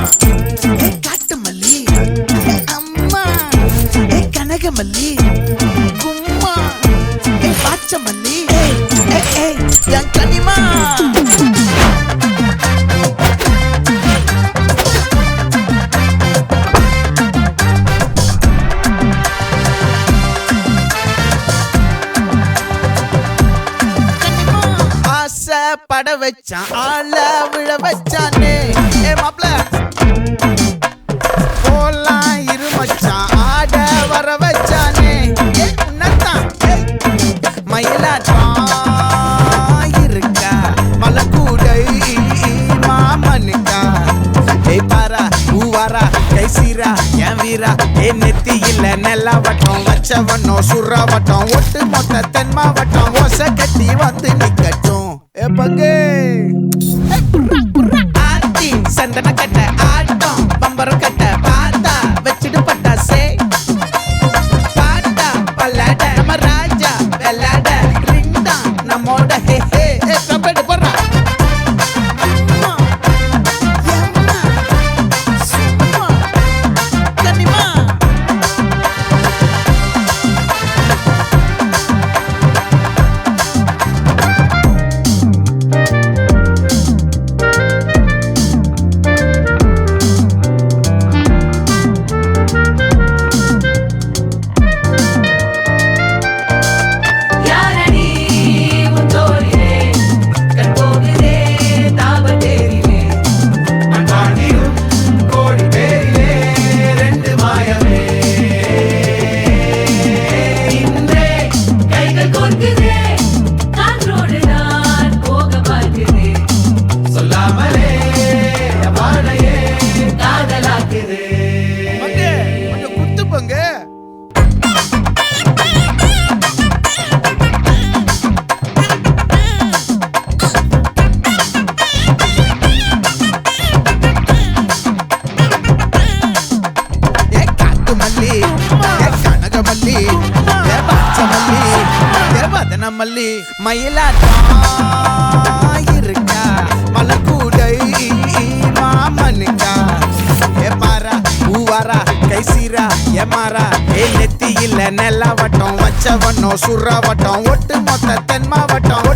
காட்டு மல்லி அம்மா கனகமல்லி கும்மா பாச்ச மல்லி என் கனிமா பட வச்சான் ஆள விழ வச்சானே மாப்ள போலாம் இரு மச்சான் ஆட வர வச்சானே உன்னத்தான் மயிலாட்டம் இருக்கா மலக்கூடை மாமனுக்கா பாரா பூவாரா கைசீரா என் வீரா நெத்தி இல்ல நெல்லா வட்டம் வச்சவனோ சுறா வட்டம் ஒட்டு மொத்த தென் மாவட்டம் ஓச கட்டி வந்து நிக்கட்டும் பங்கே ஆத்தி சந்தன கட்ட ஆட்டம் பம்பரம் கட்ட பாத்தா வச்சிடு பட்டாசே பாட்டா பல்லாட நம்ம ராஜா வெள்ளாட ரிங் தான் நம்மோட ஹே ஹே கபடி போறா மல்லி மயிலாட்டம் இருக்கா மலக்கூடை மாமனுக்கா பாரா பூவாரா கைசீரா எமாரா நெத்தி இல்ல நெல்லா வட்டம் வச்சவனோ சுறா வட்டம் ஒட்டு மொத்த தென் மாவட்டம்